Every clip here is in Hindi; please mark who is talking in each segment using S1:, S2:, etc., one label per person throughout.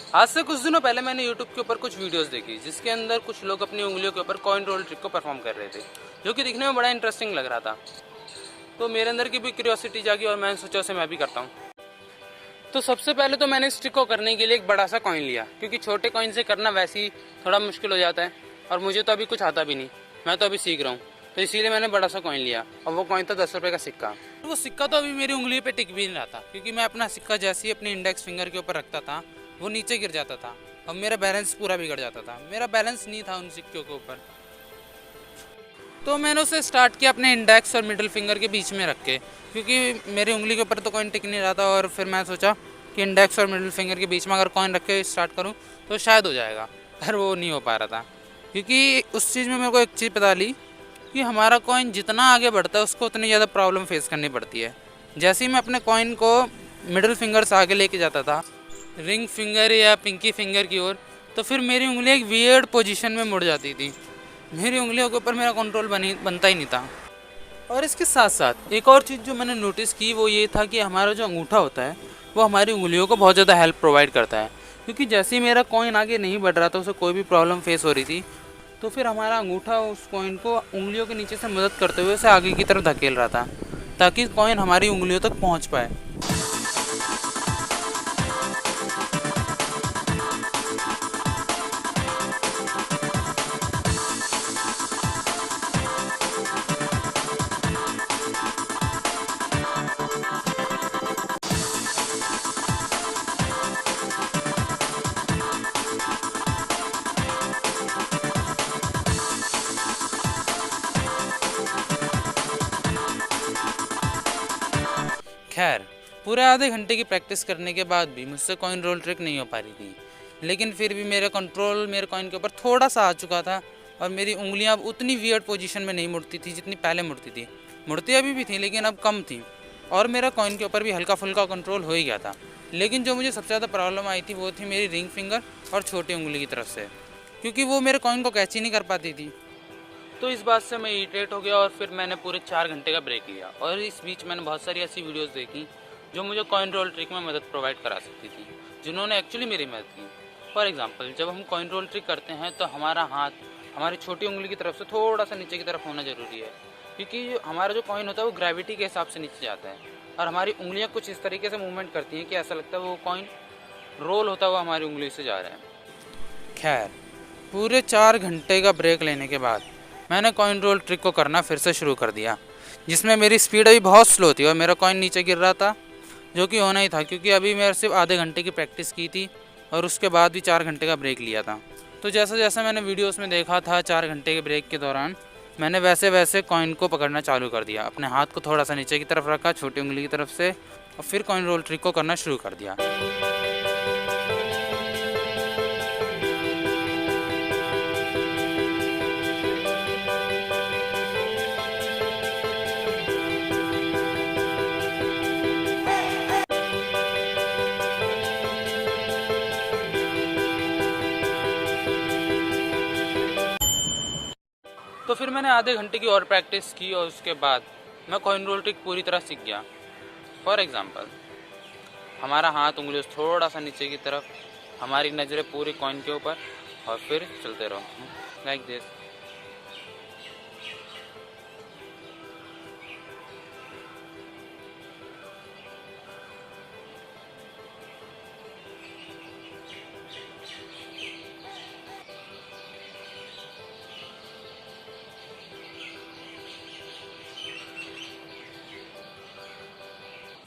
S1: आज से कुछ दिनों पहले मैंने YouTube के ऊपर कुछ वीडियोस देखी जिसके अंदर कुछ लोग अपनी उंगलियों के ऊपर कॉइन रोल ट्रिक को परफॉर्म कर रहे थे, जो कि दिखने में बड़ा इंटरेस्टिंग लग रहा था। तो मेरे अंदर की भी क्यूरियोसिटी जागी और मैंने सोचा उसे मैं भी करता हूँ। तो सबसे पहले तो मैंने इस ट्रिक को करने के लिए एक बड़ा सा कॉइन लिया, क्योंकि छोटे कॉइन से करना वैसे ही थोड़ा मुश्किल हो जाता है और मुझे तो अभी कुछ आता भी नहीं, मैं तो अभी सीख रहा हूँ। तो इसीलिए मैंने बड़ा सा कॉइन लिया और वो कॉइन था 10 रुपये का सिक्का। वो सिक्का तो अभी मेरी उंगली पे टिक भी नहीं रहा था, क्योंकि मैं अपना सिक्का जैसे ही अपने इंडेक्स फिंगर के ऊपर रखता था वो नीचे गिर जाता था और मेरा बैलेंस पूरा बिगड़ जाता था। मेरा बैलेंस नहीं था उन सिक्कों के ऊपर। तो मैंने उसे स्टार्ट किया अपने इंडेक्स और मिडिल फिंगर के बीच में रख के, क्योंकि मेरी उंगली के ऊपर तो कॉइन टिक नहीं रहा था। और फिर मैं सोचा कि इंडेक्स और मिडिल फिंगर के बीच में अगर कॉइन रख के स्टार्ट करूँ तो शायद हो जाएगा, पर वो नहीं हो पा रहा था। क्योंकि उस चीज़ में मेरे को एक चीज़ पता ली कि हमारा कॉइन जितना आगे बढ़ता है उसको उतनी ज़्यादा प्रॉब्लम फेस करनी पड़ती है। जैसे ही मैं अपने कॉइन को मिडिल फिंगर से आगे लेके जाता था, रिंग फिंगर या पिंकी फिंगर की ओर, तो फिर मेरी उंगली एक वियर्ड पोजीशन में मुड़ जाती थी। मेरी उंगलियों के ऊपर मेरा कंट्रोल बनता ही नहीं था। और इसके साथ साथ एक और चीज़ जो मैंने नोटिस की वो ये था कि हमारा जो अंगूठा होता है वो हमारी उंगलियों को बहुत ज़्यादा हेल्प प्रोवाइड करता है। क्योंकि जैसे ही मेरा कॉइन आगे नहीं बढ़ रहा था, उसे कोई भी प्रॉब्लम फेस हो रही थी, तो फिर हमारा अंगूठा उस कॉइन को उंगलियों के नीचे से मदद करते हुए उसे आगे की तरफ धकेल रहा था, ताकि कॉइन हमारी उंगलियों तक पहुँच पाए। खैर, पूरे आधे घंटे की प्रैक्टिस करने के बाद भी मुझसे कॉइन रोल ट्रिक नहीं हो पा रही थी, लेकिन फिर भी मेरा कंट्रोल मेरे कॉइन के ऊपर थोड़ा सा आ चुका था और मेरी उंगलियां अब उतनी वियर्ड पोजीशन में नहीं मुड़ती थी जितनी पहले मुड़ती थी। मुड़ती अभी भी थी लेकिन अब कम थी, और मेरा कॉइन के ऊपर भी हल्का फुल्का कंट्रोल हो ही गया था। लेकिन जो मुझे सबसे ज़्यादा प्रॉब्लम आई थी वो थी मेरी रिंग फिंगर और छोटी उंगली की तरफ से, क्योंकि वो मेरे कॉइन को कैच ही नहीं कर पाती थी। तो इस बात से मैं इरिटेट हो गया और फिर मैंने पूरे 4 घंटे का ब्रेक लिया। और इस बीच मैंने बहुत सारी ऐसी वीडियोस देखी जो मुझे कॉइन रोल ट्रिक में मदद प्रोवाइड करा सकती थी, जिन्होंने एक्चुअली मेरी मदद की। फॉर एग्जांपल, जब हम कॉइन रोल ट्रिक करते हैं तो हमारा हाथ हमारी छोटी उंगली की तरफ से थोड़ा सा नीचे की तरफ होना ज़रूरी है, क्योंकि हमारा जो कॉइन होता है वो ग्रेविटी के हिसाब से नीचे जाता है और हमारी उंगलियाँ कुछ इस तरीके से मूवमेंट करती हैं कि ऐसा लगता है वो कॉइन रोल होता हुआ हमारी उंगली से जा रहा है। खैर, पूरे 4 घंटे का ब्रेक लेने के बाद मैंने कॉइन रोल ट्रिक को करना फिर से शुरू कर दिया, जिसमें मेरी स्पीड अभी बहुत स्लो थी और मेरा कॉइन नीचे गिर रहा था, जो कि होना ही था क्योंकि अभी मैंने सिर्फ आधे घंटे की प्रैक्टिस की थी और उसके बाद भी 4 घंटे का ब्रेक लिया था। तो जैसा जैसा मैंने वीडियोस में देखा था, 4 घंटे के ब्रेक के दौरान मैंने वैसे वैसे कॉइन को पकड़ना चालू कर दिया। अपने हाथ को थोड़ा सा नीचे की तरफ रखा, छोटी उंगली की तरफ से, और फिर कॉइन रोल ट्रिक को करना शुरू कर दिया। तो फिर मैंने आधे घंटे की और प्रैक्टिस की और उसके बाद मैं कॉइन रोल ट्रिक पूरी तरह सीख गया। फॉर एग्जांपल, हमारा हाथ उंगलियों से थोड़ा सा नीचे की तरफ, हमारी नज़रें पूरी कॉइन के ऊपर, और फिर चलते रहो लाइक दिस।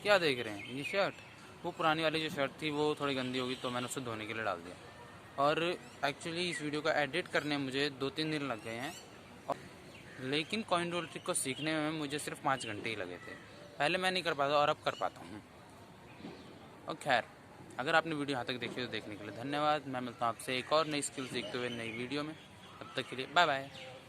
S1: क्या देख रहे हैं ये शर्ट? वो पुरानी वाली जो शर्ट थी वो थोड़ी गंदी होगी तो मैंने उसे धोने के लिए डाल दिया। और एक्चुअली इस वीडियो का एडिट करने में मुझे 2-3 दिन लग गए हैं, लेकिन कॉइन रोल ट्रिक को सीखने में मुझे सिर्फ 5 घंटे ही लगे थे। पहले मैं नहीं कर पाता और अब कर पाता हूँ। और खैर, अगर आपने वीडियो यहाँ तक देखी तो देखने के लिए धन्यवाद। मैं मिलता हूँ आपसे एक और नई स्किल सीखते हुए नई वीडियो में। तब तक के लिए बाय बाय।